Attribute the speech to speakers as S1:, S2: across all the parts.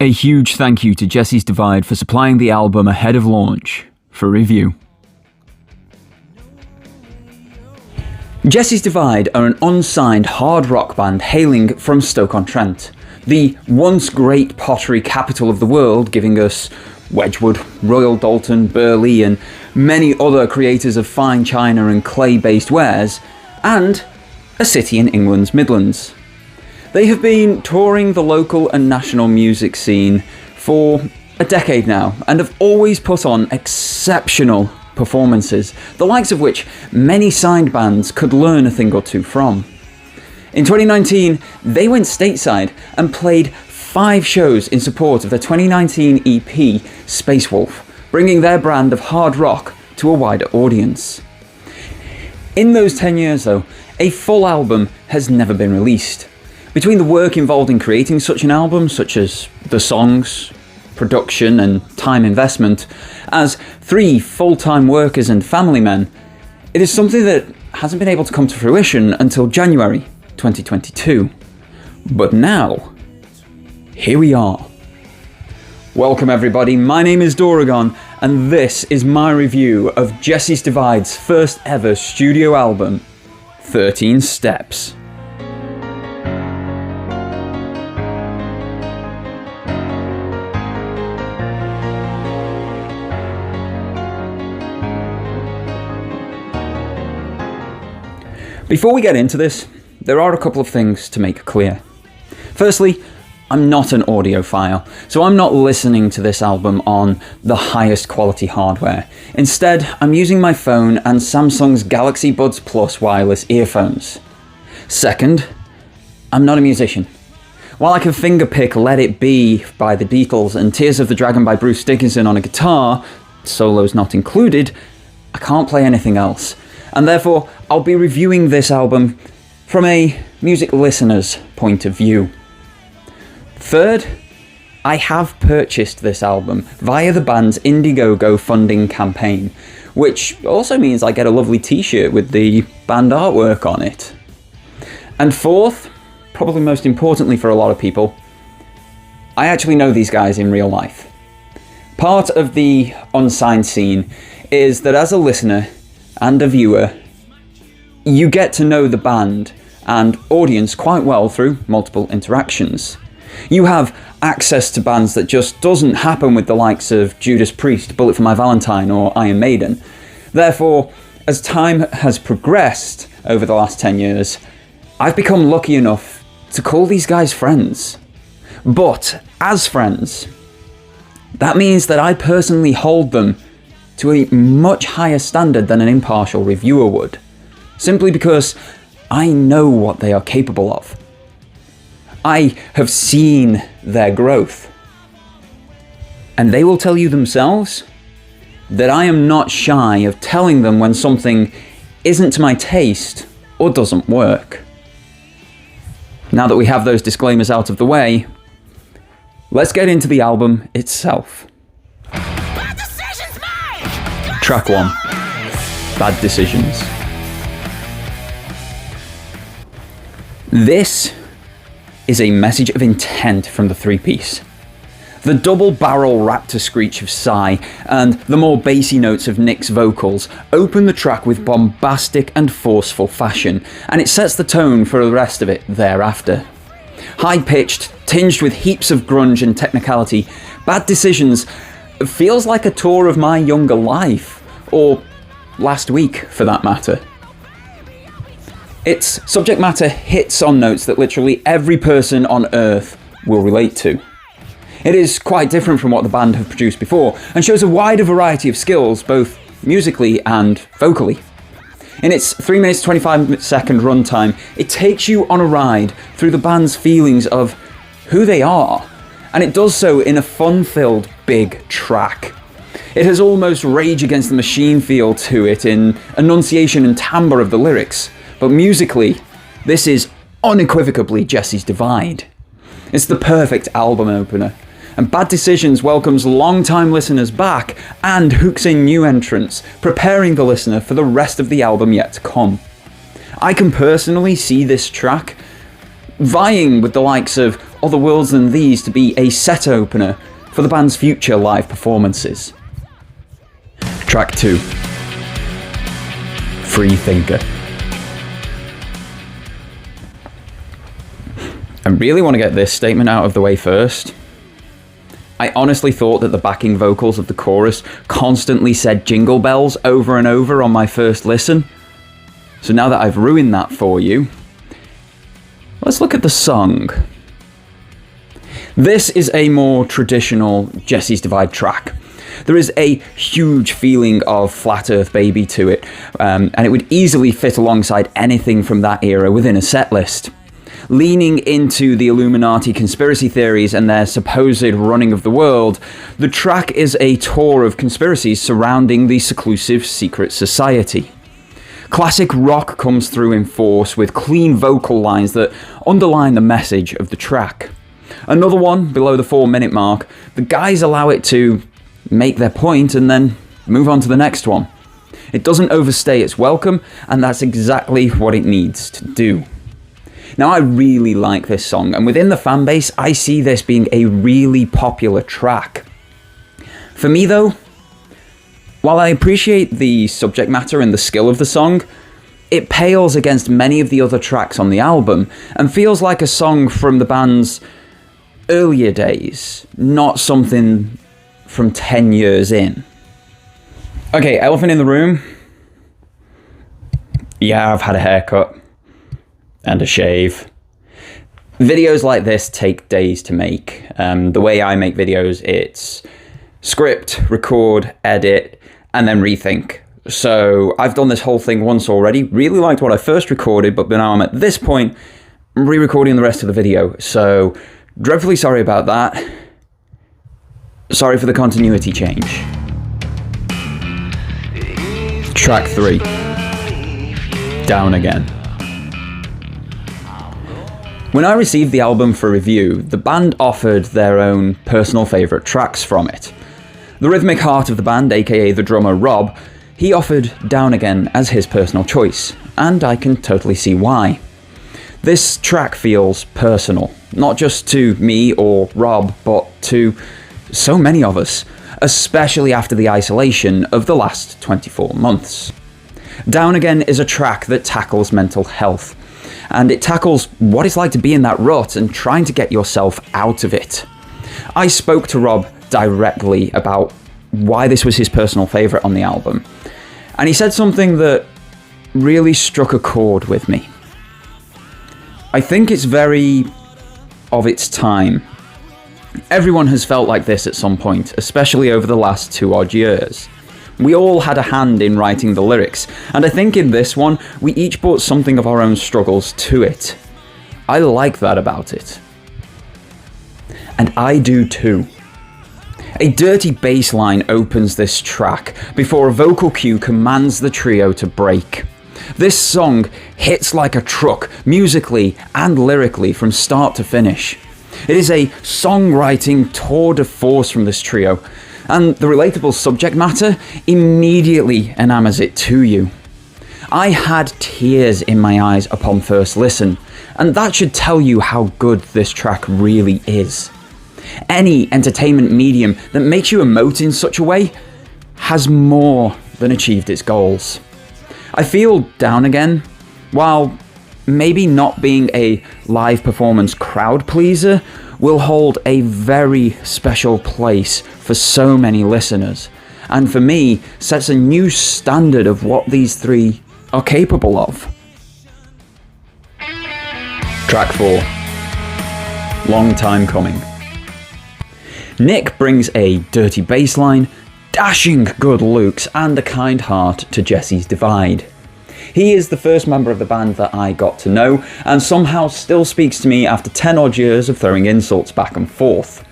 S1: A huge thank you to Jesse's Divide for supplying the album ahead of launch for review. Jesse's Divide are an unsigned hard rock band hailing from Stoke-on-Trent, the once great pottery capital of the world, giving us Wedgwood, Royal Dalton, Burley and many other creators of fine china and clay-based wares, and a city in England's Midlands. They have been touring the local and national music scene for a decade now and have always put on exceptional performances, the likes of which many signed bands could learn a thing or two from. In 2019, they went stateside and played 5 shows in support of their 2019 EP, Space Wolf, bringing their brand of hard rock to a wider audience. In those 10 years though, a full album has never been released. Between the work involved in creating such an album, such as the songs, production and time investment, as 3 full-time workers and family men, it is something that hasn't been able to come to fruition until January 2022. But now, here we are. Welcome everybody, my name is Doragon, and this is my review of Jesse's Divide's first ever studio album, 13 Steps. Before we get into this, there are a couple of things to make clear. Firstly, I'm not an audiophile, so I'm not listening to this album on the highest quality hardware. Instead, I'm using my phone and Samsung's Galaxy Buds Plus wireless earphones. Second, I'm not a musician. While I can fingerpick Let It Be by the Beatles and Tears of the Dragon by Bruce Dickinson on a guitar, solos not included, I can't play anything else. And therefore, I'll be reviewing this album from a music listener's point of view. Third, I have purchased this album via the band's Indiegogo funding campaign, which also means I get a lovely t-shirt with the band artwork on it. And fourth, probably most importantly for a lot of people, I actually know these guys in real life. Part of the Unsigned scene is that as a listener and a viewer, you get to know the band and audience quite well through multiple interactions. You have access to bands that just doesn't happen with the likes of Judas Priest, Bullet for My Valentine or Iron Maiden. Therefore, as time has progressed over the last 10 years, I've become lucky enough to call these guys friends. But as friends, that means that I personally hold them to a much higher standard than an impartial reviewer would, simply because I know what they are capable of. I have seen their growth. And they will tell you themselves that I am not shy of telling them when something isn't to my taste or doesn't work. Now that we have those disclaimers out of the way, let's get into the album itself. Track 1, Bad Decisions. This is a message of intent from the 3-piece. The double barrel raptor screech of Psy and the more bassy notes of Nick's vocals open the track with bombastic and forceful fashion, and it sets the tone for the rest of it thereafter. High-pitched, tinged with heaps of grunge and technicality, Bad Decisions feels like a tour of my younger life, or last week for that matter. Its subject matter hits on notes that literally every person on Earth will relate to. It is quite different from what the band have produced before, and shows a wider variety of skills, both musically and vocally. In its 3 minutes 25 second runtime, it takes you on a ride through the band's feelings of who they are, and it does so in a fun-filled big track. It has almost Rage Against the Machine feel to it in enunciation and timbre of the lyrics, but musically, this is unequivocally Jesse's Divide. It's the perfect album opener, and Bad Decisions welcomes long-time listeners back and hooks in new entrants, preparing the listener for the rest of the album yet to come. I can personally see this track vying with the likes of other worlds than these to be a set opener for the band's future live performances. Track 2. Free Thinker. I really want to get this statement out of the way first. I honestly thought that the backing vocals of the chorus constantly said jingle bells over and over on my first listen. So now that I've ruined that for you, let's look at the song. This is a more traditional Jesse's Divide track. There is a huge feeling of Flat Earth Baby to it, and it would easily fit alongside anything from that era within a set list. Leaning into the Illuminati conspiracy theories and their supposed running of the world, the track is a tour of conspiracies surrounding the seclusive secret society. Classic rock comes through in force with clean vocal lines that underline the message of the track. Another one below the 4-minute mark, the guys allow it to make their point and then move on to the next one. It doesn't overstay its welcome, and that's exactly what it needs to do. Now, I really like this song, and within the fanbase, I see this being a really popular track. For me though, while I appreciate the subject matter and the skill of the song, it pales against many of the other tracks on the album, and feels like a song from the band's earlier days, not something from 10 years in. Okay, elephant in the room. Yeah, I've had a haircut. And a shave. Videos like this take days to make. The way I make videos, it's script, record, edit, and then rethink. So I've done this whole thing once already, really liked what I first recorded, but now I'm at this point, re-recording the rest of the video. So dreadfully sorry about that. Sorry for the continuity change. Track 3. Down Again. When I received the album for review, the band offered their own personal favourite tracks from it. The rhythmic heart of the band, aka the drummer Rob, he offered Down Again as his personal choice, and I can totally see why. This track feels personal, not just to me or Rob, but to so many of us, especially after the isolation of the last 24 months. Down Again is a track that tackles mental health, and it tackles what it's like to be in that rut and trying to get yourself out of it. I spoke to Rob directly about why this was his personal favourite on the album, and he said something that really struck a chord with me. I think it's very of its time. Everyone has felt like this at some point, especially over the last 2 odd years. We all had a hand in writing the lyrics, and I think in this one, we each brought something of our own struggles to it. I like that about it. And I do too. A dirty bass line opens this track, before a vocal cue commands the trio to break. This song hits like a truck, musically and lyrically from start to finish. It is a songwriting tour de force from this trio, and the relatable subject matter immediately enamors it to you. I had tears in my eyes upon first listen, and that should tell you how good this track really is. Any entertainment medium that makes you emote in such a way has more than achieved its goals. I feel Down Again, while maybe not being a live performance crowd pleaser, will hold a very special place for so many listeners, and for me, sets a new standard of what these three are capable of. Track 4. Long Time Coming. Nick brings a dirty bass line, dashing good looks, and a kind heart to Jesse's Divide. He is the first member of the band that I got to know, and somehow still speaks to me after 10 odd years of throwing insults back and forth.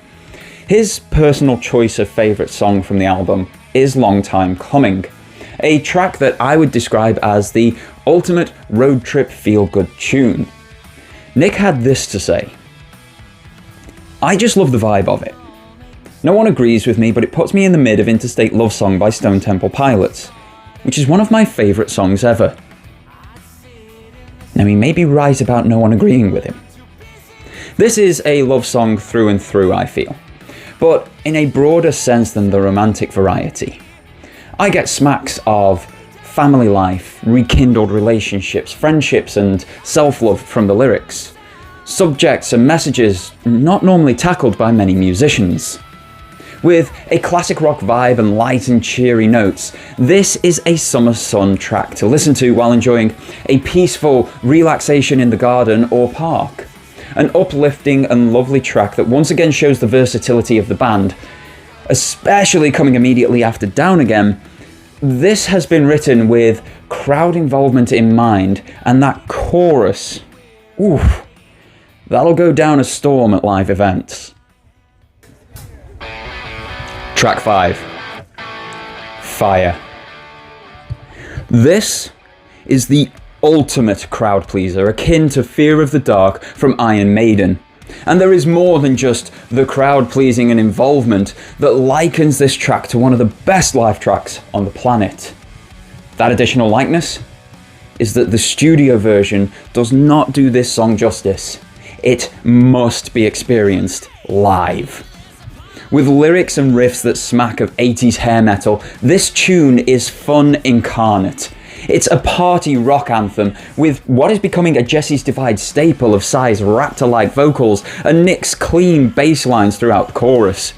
S1: His personal choice of favourite song from the album is Long Time Coming, a track that I would describe as the ultimate road trip feel-good tune. Nick had this to say: "I just love the vibe of it. No one agrees with me, but it puts me in the mid of Interstate Love Song by Stone Temple Pilots, which is one of my favourite songs ever." Now, he may be right about no one agreeing with him. This is a love song through and through, I feel, but in a broader sense than the romantic variety. I get smacks of family life, rekindled relationships, friendships, and self-love from the lyrics. Subjects and messages not normally tackled by many musicians. With a classic rock vibe and light and cheery notes, this is a summer sun track to listen to while enjoying a peaceful relaxation in the garden or park. An uplifting and lovely track that once again shows the versatility of the band, especially coming immediately after Down Again. This has been written with crowd involvement in mind, and that chorus, oof, that'll go down a storm at live events. Track 5, Fire. This is the ultimate crowd pleaser, akin to Fear of the Dark from Iron Maiden. And there is more than just the crowd pleasing and involvement that likens this track to one of the best live tracks on the planet. That additional likeness is that the studio version does not do this song justice. It must be experienced live. With lyrics and riffs that smack of 80s hair metal, this tune is fun incarnate. It's a party rock anthem with what is becoming a Jesse's Divide staple of Psy's raptor-like vocals and Nick's clean bass lines throughout the chorus.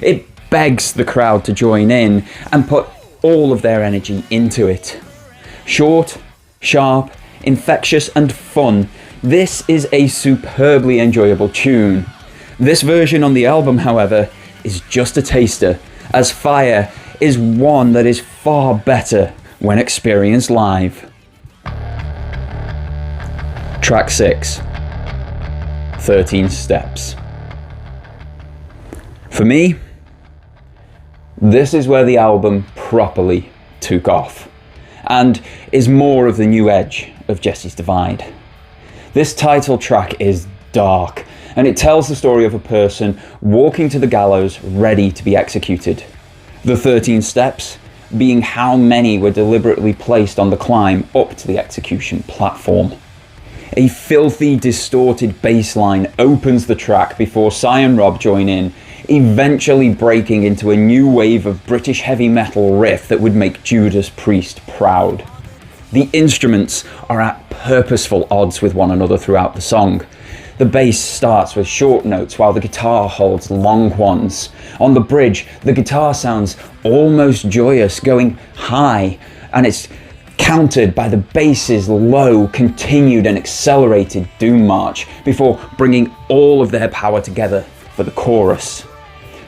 S1: It begs the crowd to join in and put all of their energy into it. Short, sharp, infectious and fun, this is a superbly enjoyable tune. This version on the album, however, is just a taster, as Fire is one that is far better when experienced live. Track 6, 13 Steps. For me, this is where the album properly took off, and is more of the new edge of Jesse's Divide. This title track is dark, and it tells the story of a person walking to the gallows ready to be executed. The 13 steps being how many were deliberately placed on the climb up to the execution platform. A filthy, distorted bass line opens the track before Psy and Rob join in, eventually breaking into a new wave of British heavy metal riff that would make Judas Priest proud. The instruments are at purposeful odds with one another throughout the song. The bass starts with short notes while the guitar holds long ones. On the bridge, the guitar sounds almost joyous, going high, and it's countered by the bass's low, continued and accelerated doom march before bringing all of their power together for the chorus.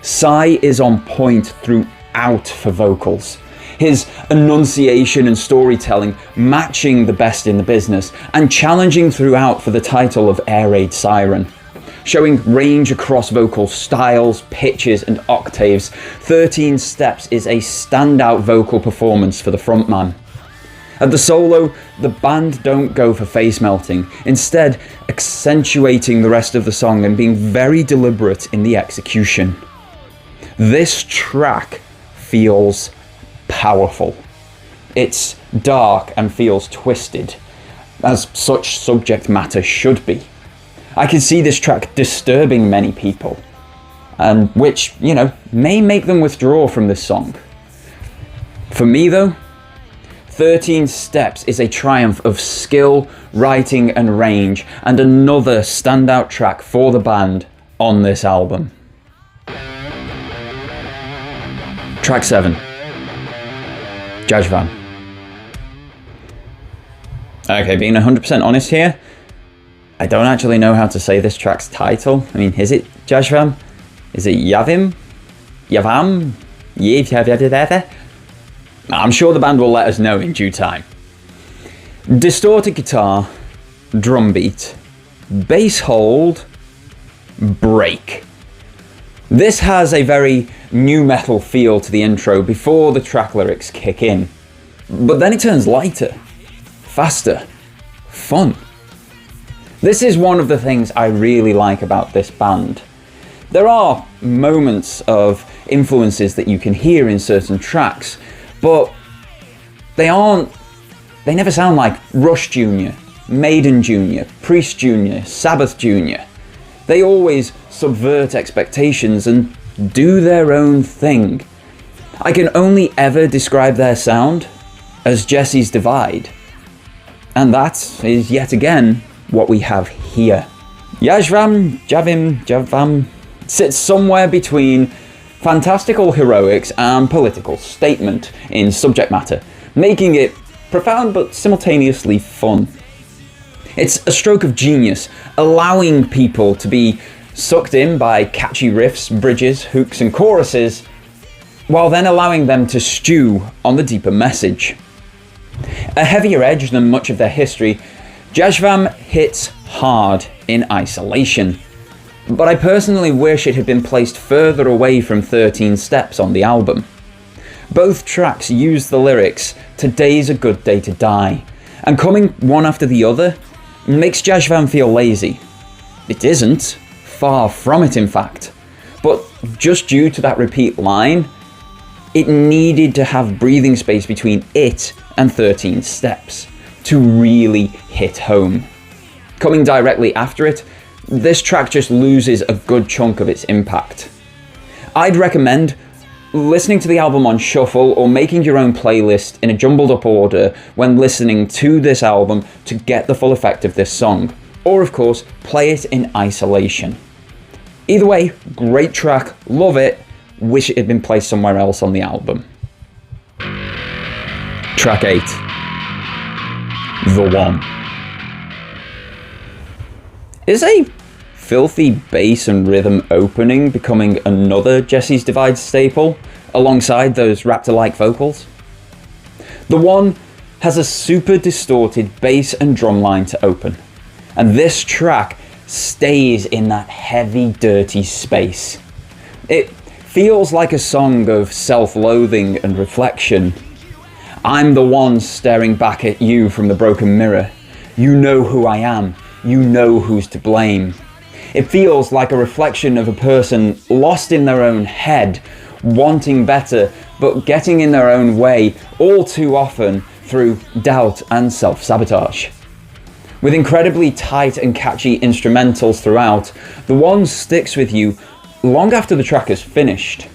S1: Psy is on point throughout for vocals. His enunciation and storytelling matching the best in the business and challenging throughout for the title of Air Raid Siren. Showing range across vocal styles, pitches and octaves, 13 Steps is a standout vocal performance for the frontman. At the solo, the band don't go for face melting, instead accentuating the rest of the song and being very deliberate in the execution. This track feels powerful. It's dark and feels twisted, as such subject matter should be. I can see this track disturbing many people, and which, may make them withdraw from this song. For me though, 13 Steps is a triumph of skill, writing and range, and another standout track for the band on this album. Track 7, Jajvan. Okay, being 100% honest here, I don't actually know how to say this track's title. I mean, is it Jajvan? Is it Yavim? Yavam? Yev? I'm sure the band will let us know in due time. Distorted guitar, drum beat, bass hold, break. This has a very nu metal feel to the intro before the track lyrics kick in. But then it turns lighter, faster, fun. This is one of the things I really like about this band. There are moments of influences that you can hear in certain tracks, but they never sound like Rush Jr., Maiden Jr., Priest Jr., Sabbath Jr. They always subvert expectations and do their own thing. I can only ever describe their sound as Jesse's Divide. And that is yet again what we have here. Javam sits somewhere between fantastical heroics and political statement in subject matter, making it profound but simultaneously fun. It's a stroke of genius, allowing people to be sucked in by catchy riffs, bridges, hooks and choruses, while then allowing them to stew on the deeper message. A heavier edge than much of their history, Jazzvam hits hard in isolation, but I personally wish it had been placed further away from 13 Steps on the album. Both tracks use the lyrics "Today's a good day to die," and coming one after the other makes Jazzvam feel lazy. It isn't, far from it in fact, but just due to that repeat line, it needed to have breathing space between it and 13 Steps to really hit home. Coming directly after it, this track just loses a good chunk of its impact. I'd recommend listening to the album on shuffle or making your own playlist in a jumbled up order when listening to this album to get the full effect of this song, or of course play it in isolation. Either way, great track, love it, wish it had been placed somewhere else on the album. Track 8, The One. Is a filthy bass and rhythm opening becoming another Jesse's Divide staple, alongside those Raptor-like vocals? The One has a super distorted bass and drum line to open, and this track stays in that heavy, dirty space. It feels like a song of self-loathing and reflection. I'm the one staring back at you from the broken mirror. You know who I am. You know who's to blame. It feels like a reflection of a person lost in their own head, wanting better, but getting in their own way all too often through doubt and self-sabotage. With incredibly tight and catchy instrumentals throughout, The One sticks with you long after the track is finished.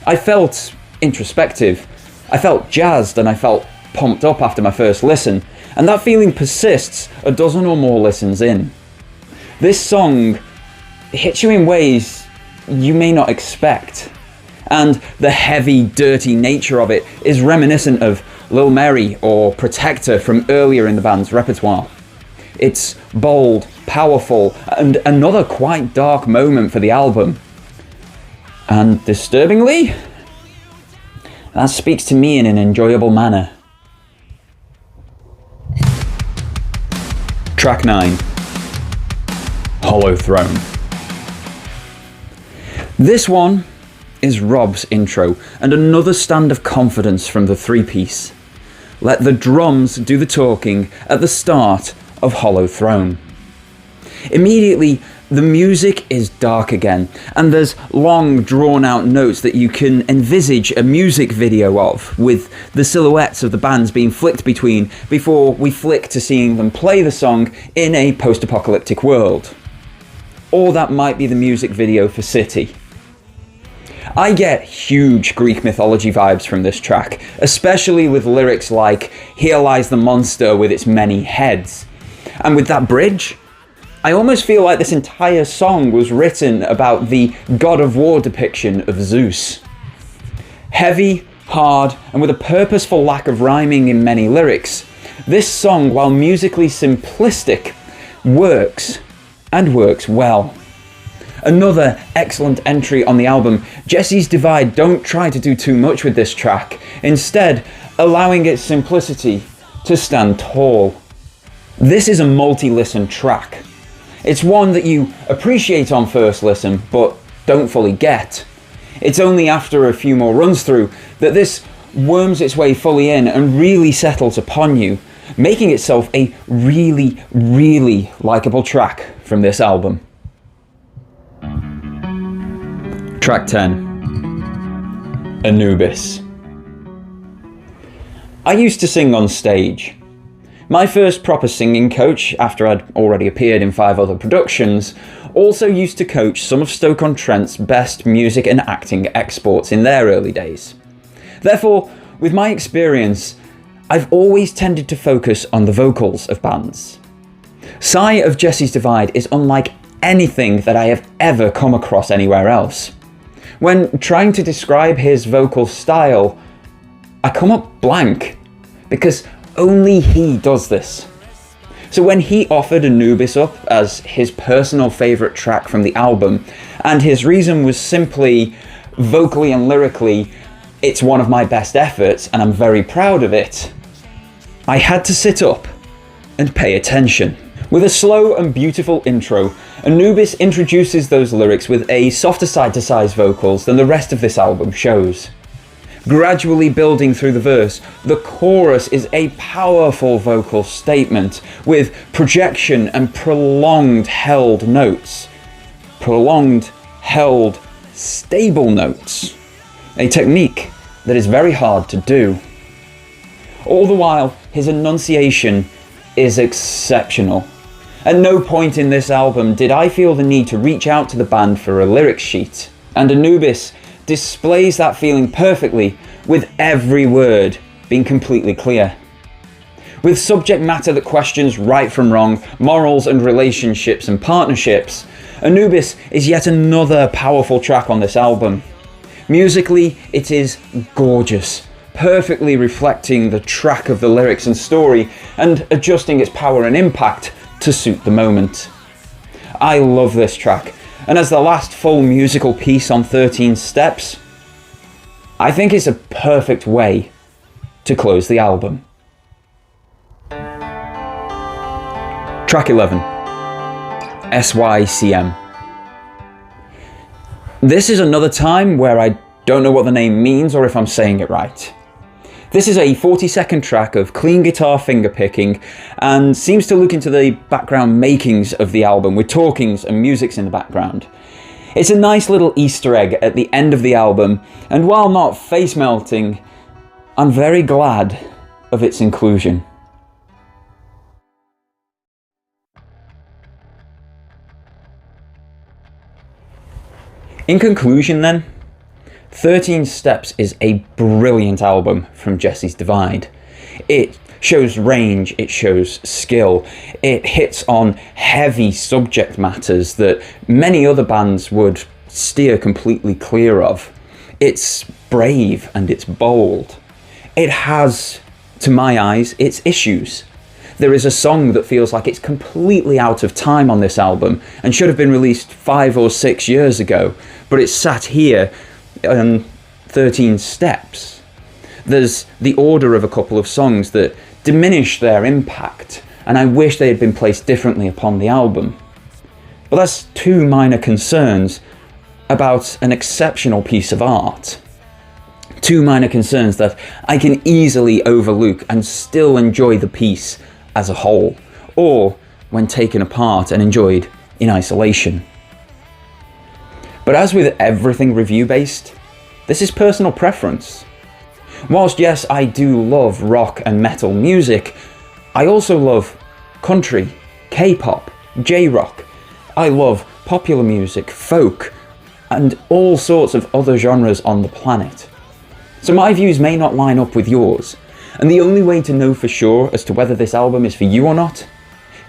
S1: I felt introspective, I felt jazzed, and I felt pumped up after my first listen, and that feeling persists a dozen or more listens in. This song hits you in ways you may not expect, and the heavy, dirty nature of it is reminiscent of Lil Mary or Protector from earlier in the band's repertoire. It's bold, powerful, and another quite dark moment for the album. And disturbingly, that speaks to me in an enjoyable manner. Track 9, Hollow Throne. This one is Rob's intro, and another stand of confidence from the three-piece. Let the drums do the talking at the start of Hollow Throne. Immediately, the music is dark again, and there's long, drawn-out notes that you can envisage a music video of, with the silhouettes of the bands being flicked between before we flick to seeing them play the song in a post-apocalyptic world. Or that might be the music video for City. I get huge Greek mythology vibes from this track, especially with lyrics like "Here lies the monster with its many heads." And with that bridge, I almost feel like this entire song was written about the god of war depiction of Zeus. Heavy, hard, and with a purposeful lack of rhyming in many lyrics, this song, while musically simplistic, works, and works well. Another excellent entry on the album, Jesse's Divide don't try to do too much with this track, instead allowing its simplicity to stand tall. This is a multi-listen track. It's one that you appreciate on first listen, but don't fully get. It's only after a few more runs through that this worms its way fully in and really settles upon you, making itself a really, really likeable track from this album. Track 10, Anubis. I used to sing on stage, My first proper singing coach, after I'd already appeared in 5 other productions, also used to coach some of Stoke-on-Trent's best music and acting exports in their early days. Therefore, with my experience, I've always tended to focus on the vocals of bands. Psy of Jesse's Divide is unlike anything that I have ever come across anywhere else. When trying to describe his vocal style, I come up blank, because only he does this. So when he offered Anubis up as his personal favourite track from the album, and his reason was simply, vocally and lyrically, it's one of my best efforts and I'm very proud of it, I had to sit up and pay attention. With a slow and beautiful intro, Anubis introduces those lyrics with a softer side-to-side vocals than the rest of this album shows. Gradually building through the verse, the chorus is a powerful vocal statement with projection and prolonged held notes. Prolonged, held, stable notes. A technique that is very hard to do. All the while, his enunciation is exceptional. At no point in this album did I feel the need to reach out to the band for a lyric sheet, and Anubis displays that feeling perfectly, with every word being completely clear. With subject matter that questions right from wrong, morals and relationships and partnerships, Anubis is yet another powerful track on this album. Musically, it is gorgeous, perfectly reflecting the track of the lyrics and story, and adjusting its power and impact to suit the moment. I love this track, and as the last full musical piece on 13 Steps, I think it's a perfect way to close the album. Track 11, SYCM. This is another time where I don't know what the name means or if I'm saying it right. This is a 40-second track of clean guitar fingerpicking and seems to look into the background makings of the album with talkings and musics in the background. It's a nice little Easter egg at the end of the album, and while not face-melting, I'm very glad of its inclusion. In conclusion then, 13 Steps is a brilliant album from Jesse's Divide. It shows range, it shows skill, it hits on heavy subject matters that many other bands would steer completely clear of. It's brave and it's bold. It has, to my eyes, its issues. There is a song that feels like it's completely out of time on this album and should have been released 5 or 6 years ago, but it's sat here on 13 Steps. There's the order of a couple of songs that diminish their impact, and I wish they had been placed differently upon the album. But that's 2 minor concerns about an exceptional piece of art. 2 minor concerns that I can easily overlook and still enjoy the piece as a whole, or when taken apart and enjoyed in isolation. But as with everything review-based, this is personal preference. Whilst yes, I do love rock and metal music, I also love country, K-pop, J-rock. I love popular music, folk, and all sorts of other genres on the planet. So my views may not line up with yours, and the only way to know for sure as to whether this album is for you or not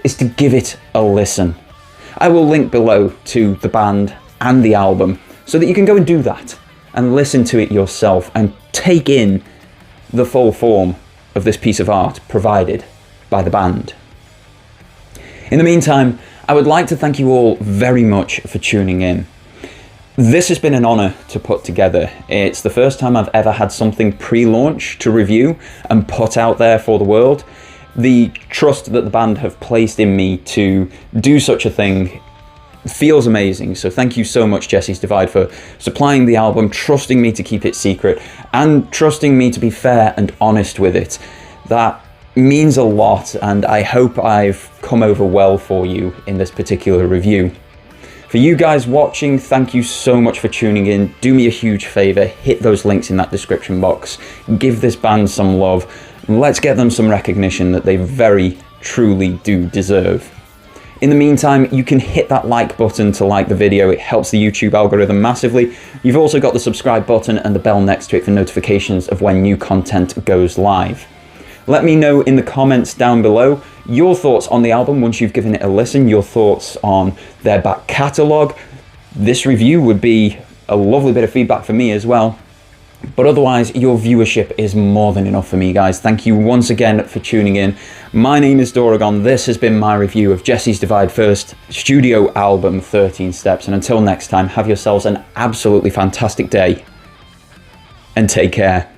S1: is to give it a listen. I will link below to the band and the album so that you can go and do that and listen to it yourself and take in the full form of this piece of art provided by the band. In the meantime, I would like to thank you all very much for tuning in. This has been an honour to put together. It's the first time I've ever had something pre-launch to review and put out there for the world. The trust that the band have placed in me to do such a thing feels amazing, so thank you so much, Jesse's Divide, for supplying the album, trusting me to keep it secret, and trusting me to be fair and honest with it. That means a lot, and I hope I've come over well for you in this particular review. For you guys watching, thank you so much for tuning in. Do me a huge favour, hit those links in that description box, give this band some love, Let's get them some recognition that they very truly do deserve. In the meantime, you can hit that like button to like the video. It helps the YouTube algorithm massively. You've also got the subscribe button and the bell next to it for notifications of when new content goes live. Let me know in the comments down below your thoughts on the album once you've given it a listen, your thoughts on their back catalogue. This review would be a lovely bit of feedback for me as well. But otherwise, your viewership is more than enough for me, guys. Thank you once again for tuning in. My name is Doragon. This has been my review of Jesse's Divide First studio album, 13 Steps. And until next time, have yourselves an absolutely fantastic day and take care.